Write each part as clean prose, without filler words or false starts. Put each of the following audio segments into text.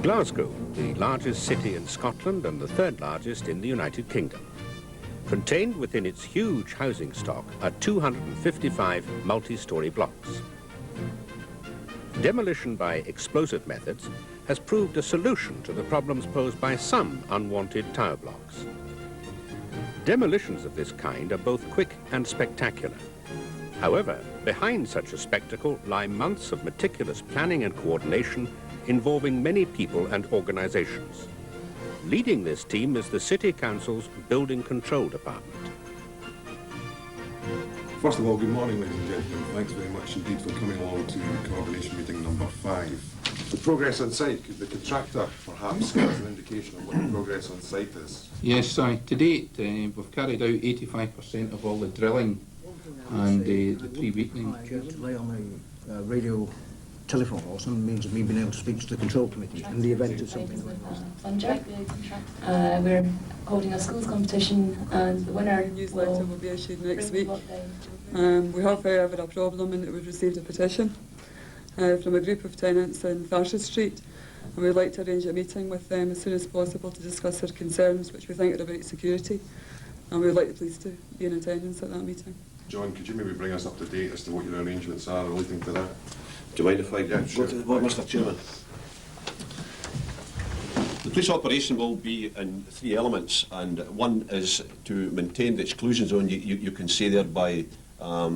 Glasgow, the largest city in Scotland and the third largest in the United Kingdom. Contained within its huge housing stock are 255 multi-storey blocks. Demolition by explosive methods has proved a solution to the problems posed by some unwanted tower blocks. Demolitions of this kind are both quick and spectacular. However, behind such a spectacle lie months of meticulous planning and coordination involving many people and organisations. Leading this team is the City Council's Building Control Department. First of all, good morning, ladies and gentlemen. Thanks very much indeed for coming along to coordination meeting number 5. The progress on site, could the contractor perhaps give us an indication of what the progress on site is? Yes, to date we've carried out 85% of all the drilling and the pre-weakening. Lay on the radio telephone or something means of me being able to speak to the control committee in the event of something like that. We're holding a schools competition and the winner newsletter will be issued next week. We have, however, a problem in that we've received a petition from a group of tenants in Thatcher Street, and we'd like to arrange a meeting with them as soon as possible to discuss their concerns, which we think are about security, and we would like the police to be in attendance at that meeting. John, could you maybe bring us up to date as to what your arrangements are relating to that? Do you mind if I go to the board, Mr. Chairman? The police operation will be in 3 elements, and one is to maintain the exclusion zone. You can see there by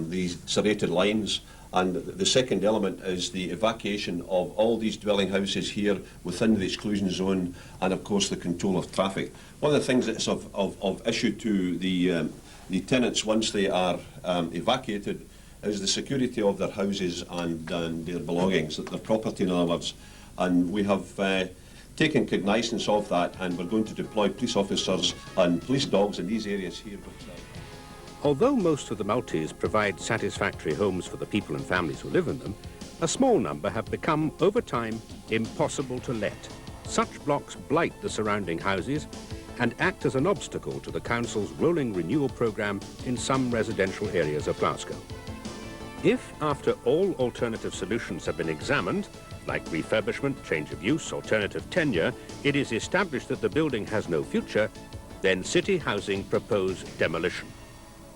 these serrated lines, and the second element is the evacuation of all these dwelling houses here within the exclusion zone, and of course the control of traffic. One of the things that's of issue to the tenants once they are evacuated is the security of their houses and their belongings, their property in other words. And we have taken cognizance of that, and we're going to deploy police officers and police dogs in these areas here. Although most of the multis provide satisfactory homes for the people and families who live in them, a small number have become, over time, impossible to let. Such blocks blight the surrounding houses and act as an obstacle to the Council's rolling renewal programme in some residential areas of Glasgow. If, after all alternative solutions have been examined, like refurbishment, change of use, alternative tenure, it is established that the building has no future, then City Housing propose demolition,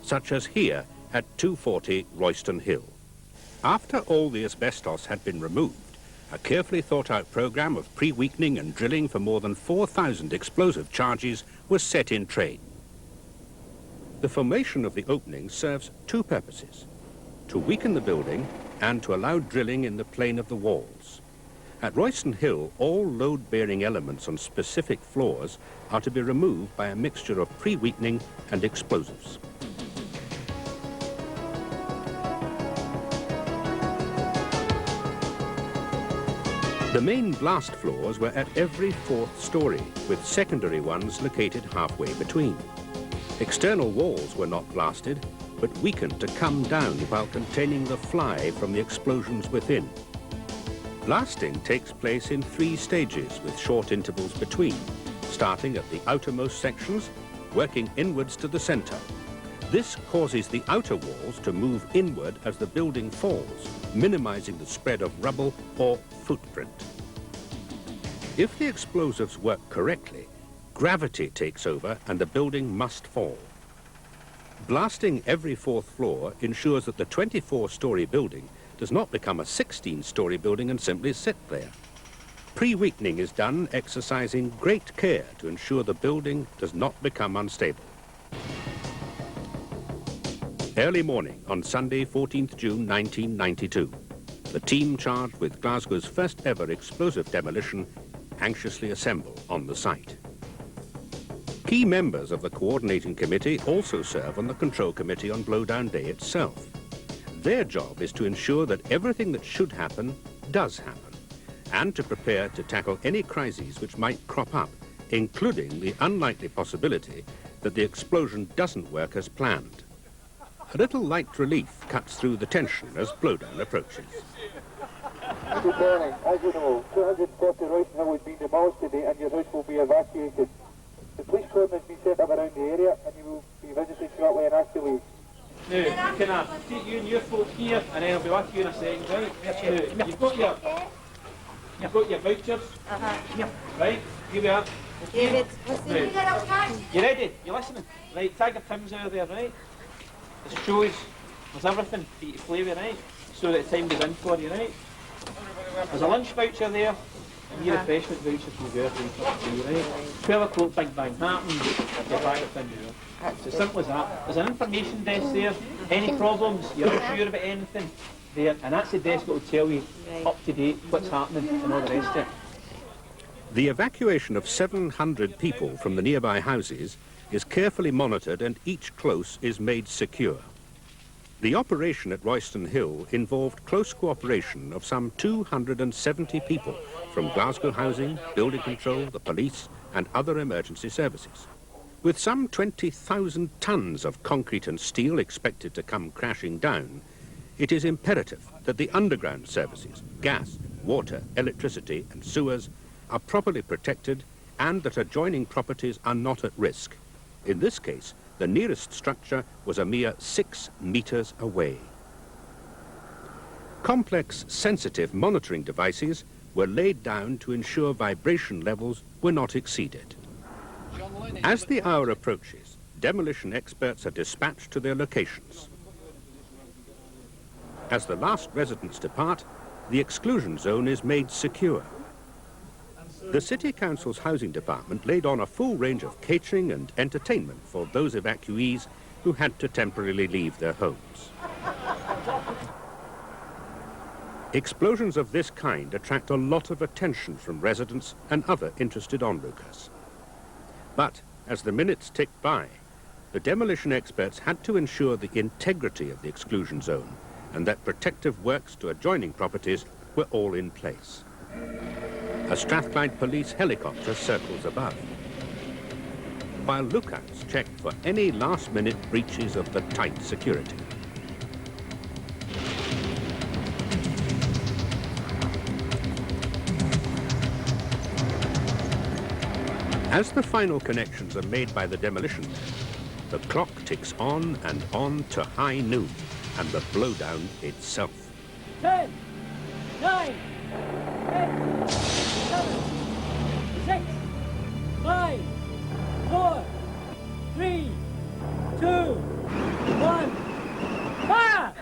such as here at 240 Royston Hill. After all the asbestos had been removed, a carefully thought-out programme of pre-weakening and drilling for more than 4,000 explosive charges was set in train. The formation of the opening serves 2 purposes: to weaken the building and to allow drilling in the plane of the walls. At Royston Hill, all load-bearing elements on specific floors are to be removed by a mixture of pre-weakening and explosives. The main blast floors were at every 4th storey, with secondary ones located halfway between. External walls were not blasted, but weakened to come down while containing the fly from the explosions within. Blasting takes place in 3 stages with short intervals between, starting at the outermost sections, working inwards to the centre. This causes the outer walls to move inward as the building falls, minimising the spread of rubble or footprint. If the explosives work correctly, gravity takes over and the building must fall. Blasting every 4th floor ensures that the 24-storey building does not become a 16-storey building and simply sit there. Pre-weakening is done exercising great care to ensure the building does not become unstable. Early morning on Sunday, 14th June 1992, the team charged with Glasgow's first ever explosive demolition anxiously assemble on the site. Key members of the coordinating committee also serve on the control committee on blowdown day itself. Their job is to ensure that everything that should happen does happen, and to prepare to tackle any crises which might crop up, including the unlikely possibility that the explosion doesn't work as planned. A little light relief cuts through the tension as blowdown approaches. Good morning. As you know, 240 Royston Hill has been demolished today and your house will be evacuated. The police cordon has been set up around the area and you will be visited shortly and asked to leave. Now, can I take you and your folk here and then I'll be with you in a second, right? Now, you've got your... You've got your vouchers? Yep. Right, here we are. David, Right. You ready? You listening? Right, Tiger Tim's out there, right? There's shows, there's everything for you to play with, right? So that time goes in for you, right? There's a lunch voucher there, and your refreshment voucher from the birthday, right? 12 o'clock, Big Bang happens, you're back at Tinder. It's as simple as that. There's an information desk there. Any problems, you're not sure about anything there, and that's the desk that will tell you up to date what's happening and all the rest of it. The evacuation of 700 people from the nearby houses is carefully monitored and each close is made secure. The operation at Royston Hill involved close cooperation of some 270 people from Glasgow Housing, Building Control, the police and other emergency services. With some 20,000 tons of concrete and steel expected to come crashing down, it is imperative that the underground services, gas, water, electricity and sewers are properly protected and that adjoining properties are not at risk. In this case, the nearest structure was a mere 6 meters away. Complex, sensitive monitoring devices were laid down to ensure vibration levels were not exceeded. As the hour approaches, demolition experts are dispatched to their locations. As the last residents depart, the exclusion zone is made secure. The City Council's Housing Department laid on a full range of catering and entertainment for those evacuees who had to temporarily leave their homes. Explosions of this kind attract a lot of attention from residents and other interested onlookers. But as the minutes ticked by, the demolition experts had to ensure the integrity of the exclusion zone and that protective works to adjoining properties were all in place. A Strathclyde police helicopter circles above, while lookouts check for any last-minute breaches of the tight security. As the final connections are made by the demolition men, the clock ticks on and on to high noon and the blowdown itself. 10, 9, 8, 7, 6, 5, 4, 3, 2, 1, fire!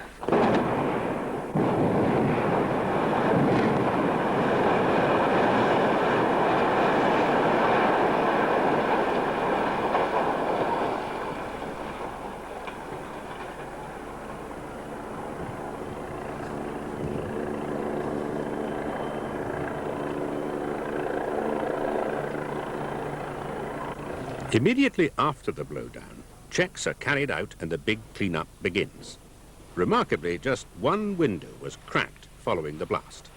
Immediately after the blowdown, checks are carried out and the big clean-up begins. Remarkably, just one window was cracked following the blast.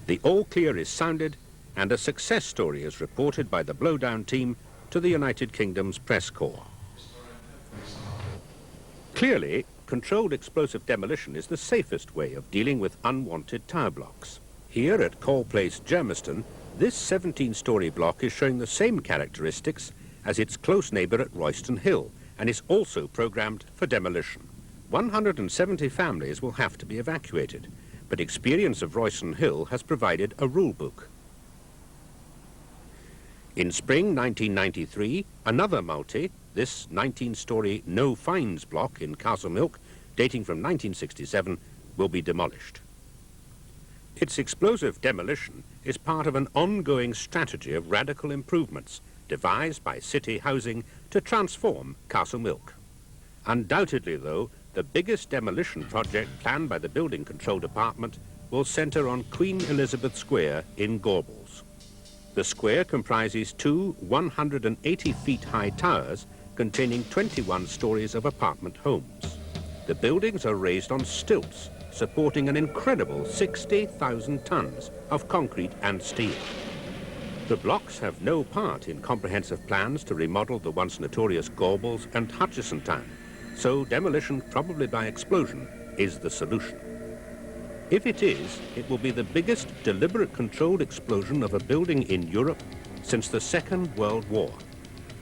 The all clear is sounded and a success story is reported by the blowdown team to the United Kingdom's press corps. Clearly, controlled explosive demolition is the safest way of dealing with unwanted tower blocks. Here at Call Place, Germiston, this 17-storey block is showing the same characteristics as its close neighbour at Royston Hill and is also programmed for demolition. 170 families will have to be evacuated, but experience of Royston Hill has provided a rule book. In spring 1993, another multi, this 19-storey no fines block in Castlemilk, dating from 1967, will be demolished. Its explosive demolition is part of an ongoing strategy of radical improvements devised by City Housing to transform Castlemilk. Undoubtedly, though, the biggest demolition project planned by the Building Control Department will centre on Queen Elizabeth Square in Gorbals. The square comprises two 180-feet-high towers containing 21 stories of apartment homes. The buildings are raised on stilts, supporting an incredible 60,000 tons of concrete and steel. The blocks have no part in comprehensive plans to remodel the once notorious Gorbals and Hutchison town, so demolition, probably by explosion, is the solution. If it is, it will be the biggest deliberate controlled explosion of a building in Europe since the Second World War,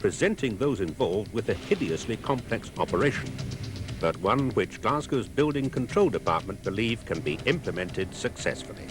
presenting those involved with a hideously complex operation. but one which Glasgow's Building Control Department believe can be implemented successfully.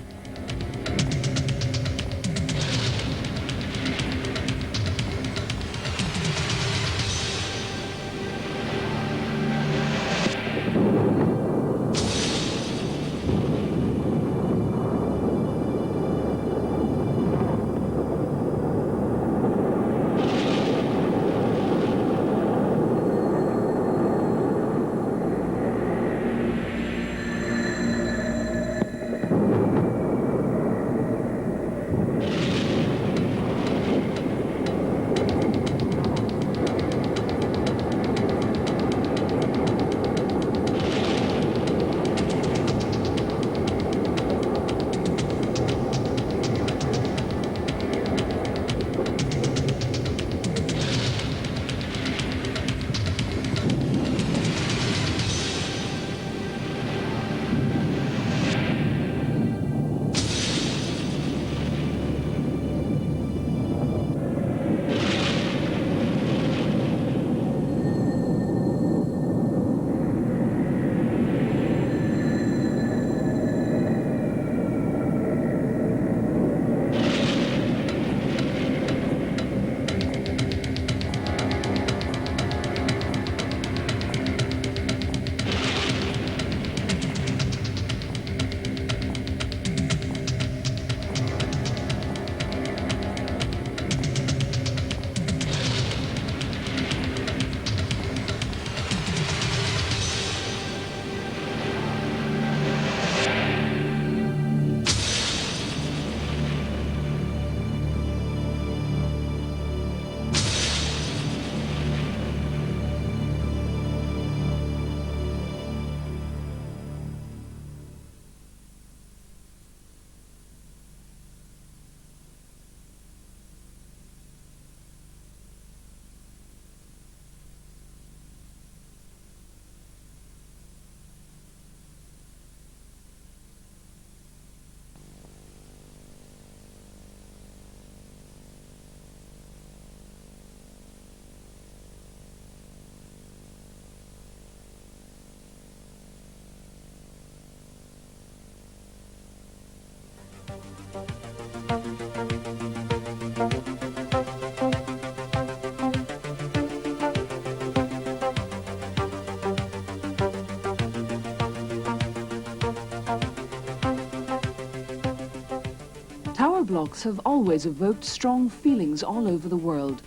Tower blocks have always evoked strong feelings all over the world.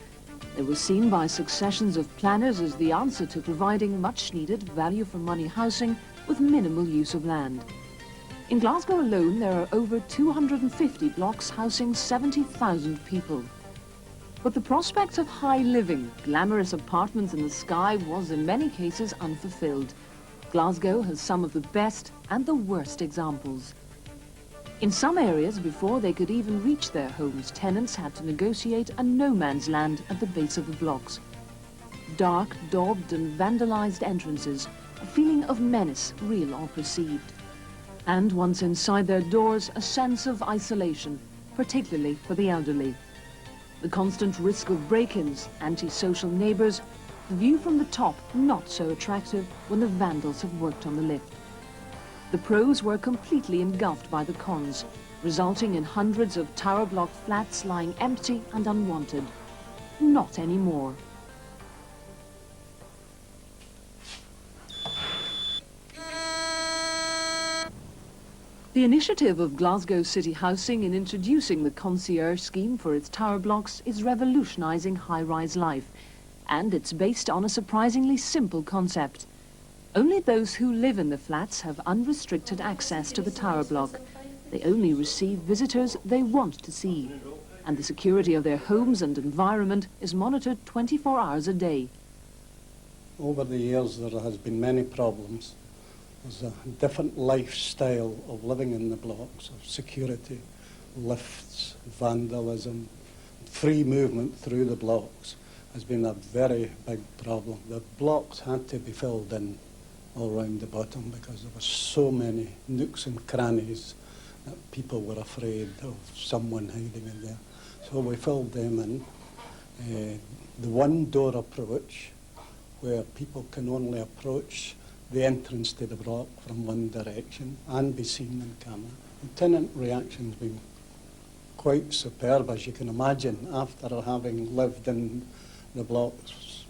They were seen by successions of planners as the answer to providing much-needed value-for-money housing with minimal use of land. In Glasgow alone, there are over 250 blocks housing 70,000 people. But the prospect of high living, glamorous apartments in the sky was in many cases unfulfilled. Glasgow has some of the best and the worst examples. In some areas, before they could even reach their homes, tenants had to negotiate a no-man's land at the base of the blocks. Dark, daubed and vandalized entrances, a feeling of menace, real or perceived. And once inside their doors, a sense of isolation, particularly for the elderly. The constant risk of break-ins, antisocial neighbours, the view from the top not so attractive when the vandals have worked on the lift. The pros were completely engulfed by the cons, resulting in hundreds of tower block flats lying empty and unwanted. Not anymore. The initiative of Glasgow City Housing in introducing the Concierge scheme for its tower blocks is revolutionising high-rise life, and it's based on a surprisingly simple concept. Only those who live in the flats have unrestricted access to the tower block. They only receive visitors they want to see, and the security of their homes and environment is monitored 24 hours a day. Over the years there has been many problems. There's a different lifestyle of living in the blocks, of security, lifts, vandalism, free movement through the blocks has been a very big problem. The blocks had to be filled in all round the bottom because there were so many nooks and crannies that people were afraid of someone hiding in there. So we filled them in. The one-door approach, where people can only approach the entrance to the block from one direction and be seen on camera. The tenant reaction's been quite superb, as you can imagine, after having lived in the blocks,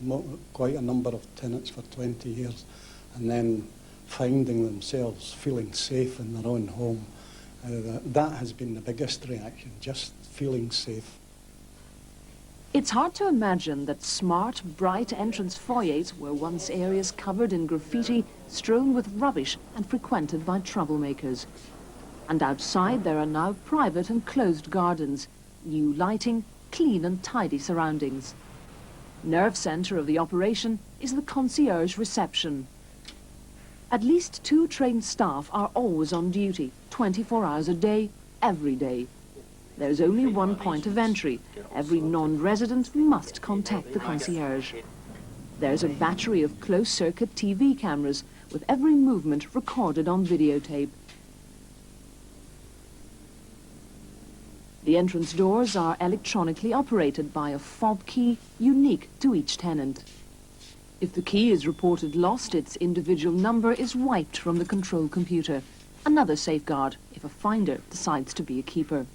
quite a number of tenants for 20 years, and then finding themselves feeling safe in their own home. That has been the biggest reaction, just feeling safe. It's hard to imagine that smart, bright entrance foyers were once areas covered in graffiti, strewn with rubbish and frequented by troublemakers. And outside there are now private and closed gardens, new lighting, clean and tidy surroundings. Nerve centre of the operation is the concierge reception. At least 2 trained staff are always on duty, 24 hours a day, every day. There's only one point of entry. Every non-resident must contact the concierge. There's a battery of closed-circuit TV cameras with every movement recorded on videotape. The entrance doors are electronically operated by a fob key unique to each tenant. If the key is reported lost, its individual number is wiped from the control computer. Another safeguard if a finder decides to be a keeper.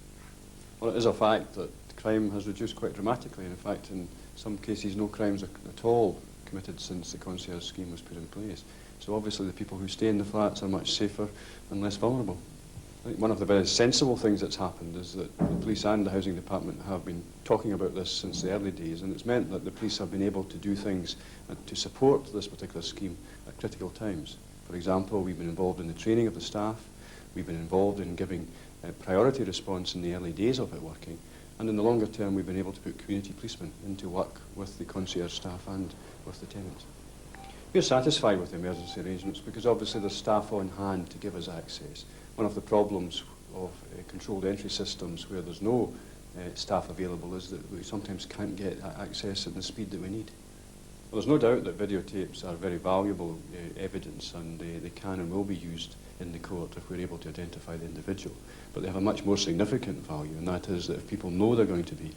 Well, it is a fact that crime has reduced quite dramatically. In fact, in some cases, no crimes at all committed since the concierge scheme was put in place. So obviously the people who stay in the flats are much safer and less vulnerable. I think one of the very sensible things that's happened is that the police and the housing department have been talking about this since the early days, and it's meant that the police have been able to do things to support this particular scheme at critical times. For example, we've been involved in the training of the staff, we've been involved in giving priority response in the early days of it working, and in the longer term we've been able to put community policemen into work with the concierge staff and with the tenants. We're satisfied with the emergency arrangements because obviously there's staff on hand to give us access. One of the problems of controlled entry systems where there's no staff available is that we sometimes can't get access at the speed that we need. Well, there's no doubt that videotapes are very valuable evidence, and they can and will be used in the court if we're able to identify the individual. But they have a much more significant value, and that is that if people know they're going to be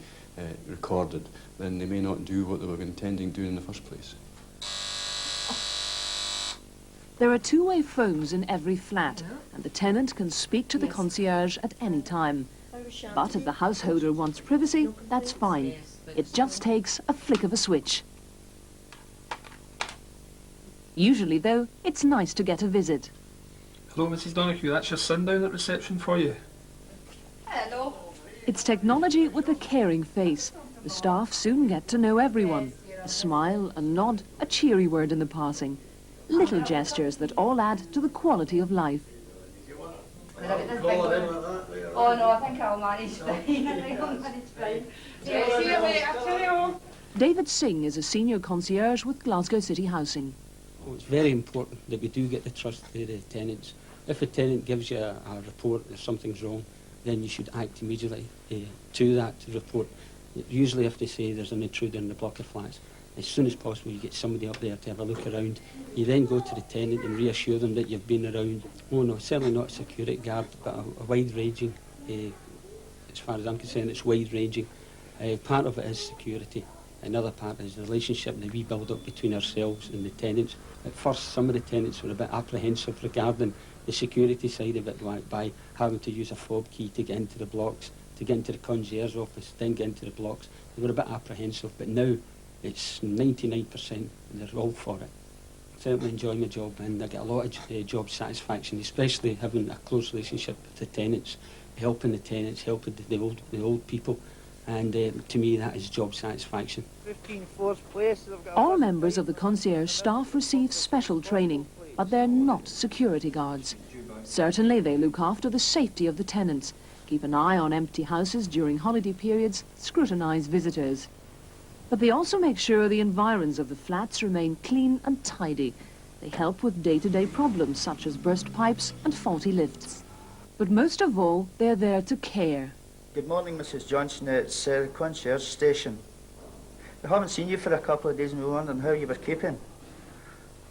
recorded, then they may not do what they were intending to do in the first place. There are 2-way phones in every flat, and the tenant can speak to the concierge at any time. But if the householder wants privacy, that's fine. It just takes a flick of a switch. Usually, though, it's nice to get a visit. Hello, Mrs. Donoghue, that's your son down at reception for you. Hello. It's technology with a caring face. The staff soon get to know everyone. A smile, a nod, a cheery word in the passing. Little gestures that all add to the quality of life. Oh no, I think I'll manage fine. I think I'll manage fine. See you later. David Singh is a senior concierge with Glasgow City Housing. Oh, it's very important that we do get the trust of the tenants. If a tenant gives you a report that something's wrong, then you should act immediately to that report. Usually if they say there's an intruder in the block of flats, as soon as possible you get somebody up there to have a look around. You then go to the tenant and reassure them that you've been around. Oh no, certainly not a security guard, but a wide-ranging, as far as I'm concerned, it's wide-ranging. Part of it is security. Another part is the relationship that we build up between ourselves and the tenants. At first, some of the tenants were a bit apprehensive regarding the security side of it, by having to use a fob key to get into the blocks, to get into the concierge office, then get into the blocks. They were a bit apprehensive, but now it's 99% and they're all for it. Certainly enjoy my job, and I get a lot of job satisfaction, especially having a close relationship with the tenants, helping the tenants, helping the old people, and to me that is job satisfaction. All members of the concierge staff receive special training, but they're not security guards. Certainly they look after the safety of the tenants, keep an eye on empty houses during holiday periods, scrutinise visitors. But they also make sure the environs of the flats remain clean and tidy. They help with day-to-day problems such as burst pipes and faulty lifts. But most of all, they're there to care. Good morning, Mrs. Johnson. It's the concierge station. We haven't seen you for a couple of days and we were wondering how you were keeping.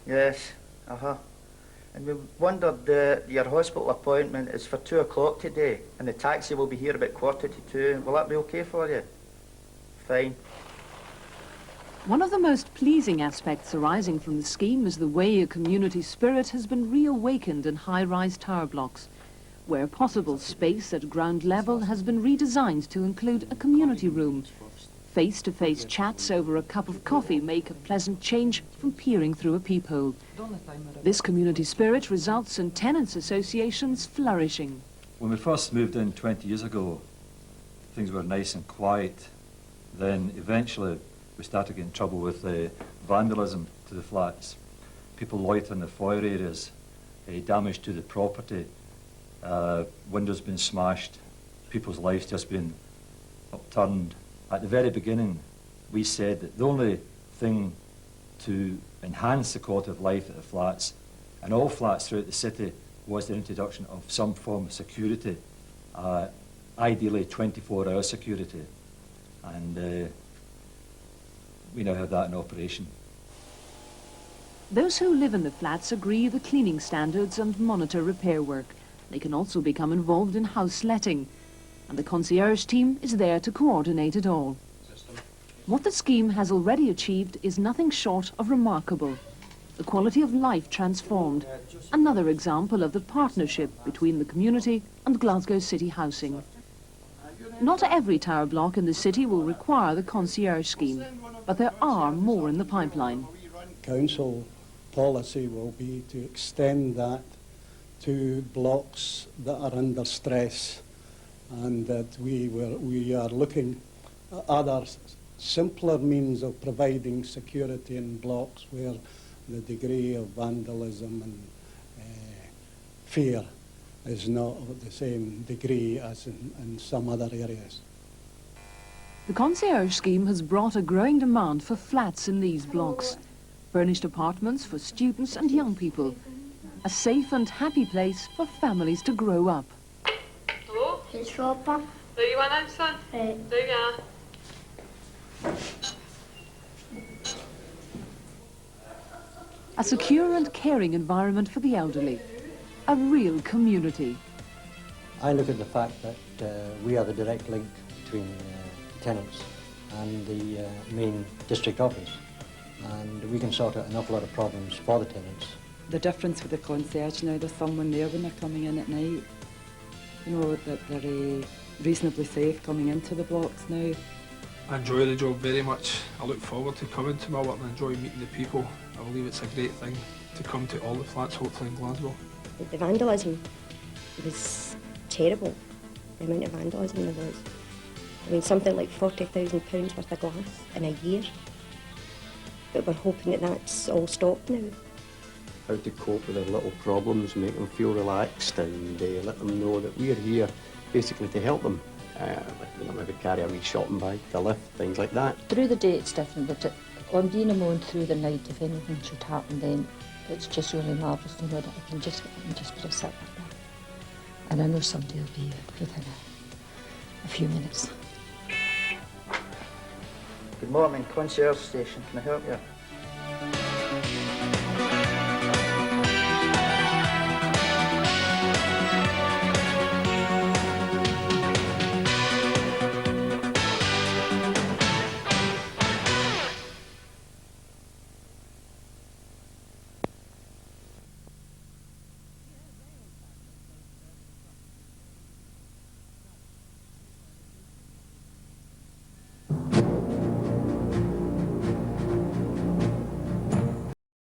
Yes, And we wondered, your hospital appointment is for 2 o'clock today, and the taxi will be here about 1:45. Will that be okay for you? Fine. One of the most pleasing aspects arising from the scheme is the way a community spirit has been reawakened in high-rise tower blocks. Where possible, space at ground level has been redesigned to include a community room. Face-to-face chats over a cup of coffee make a pleasant change from peering through a peephole. This community spirit results in tenants' associations flourishing. When we first moved in 20 years ago, things were nice and quiet. Then eventually we started getting in trouble with vandalism to the flats. People loiter in the foyer areas, damage to the property, windows being smashed, people's lives just being upturned. At the very beginning, we said that the only thing to enhance the quality of life at the flats, and all flats throughout the city, was the introduction of some form of security, ideally 24-hour security. And we now have that in operation. Those who live in the flats agree the cleaning standards and monitor repair work. They can also become involved in house letting, and the concierge team is there to coordinate it all. What the scheme has already achieved is nothing short of remarkable. The quality of life transformed. Another example of the partnership between the community and Glasgow City Housing. Not every tower block in the city will require the concierge scheme, but there are more in the pipeline. Council policy will be to extend that to blocks that are under stress, and that we are looking at other simpler means of providing security in blocks where the degree of vandalism and fear is not of the same degree as in some other areas. The concierge scheme has brought a growing demand for flats in these blocks. Furnished apartments for students and young people. A safe and happy place for families to grow up. Hello? It's Robert. Do you want in, son? Right. Do ya? A secure and caring environment for the elderly. A real community. I look at the fact that we are the direct link between tenants and the main district office, and we can sort out an awful lot of problems for the tenants. The difference with the concierge now, there's someone there when they're coming in at night. You know, that they're reasonably safe coming into the blocks now. I enjoy the job very much. I look forward to coming to my work and enjoy meeting the people. I believe it's a great thing to come to all the flats, hopefully in Glasgow. The vandalism was terrible, the amount of vandalism there was. I mean, something like £40,000 worth of glass in a year. But we're hoping that that's all stopped now. How to cope with their little problems, make them feel relaxed, and let them know that we're here basically to help them. Maybe carry a wee shopping bag, the lift, things like that. Through the day it's different, but on being alone through the night, if anything should happen, then it's just really marvellous to know that I can just put a sit with them. And I know somebody will be here within a few minutes. Good morning, concierge station. Can I help you?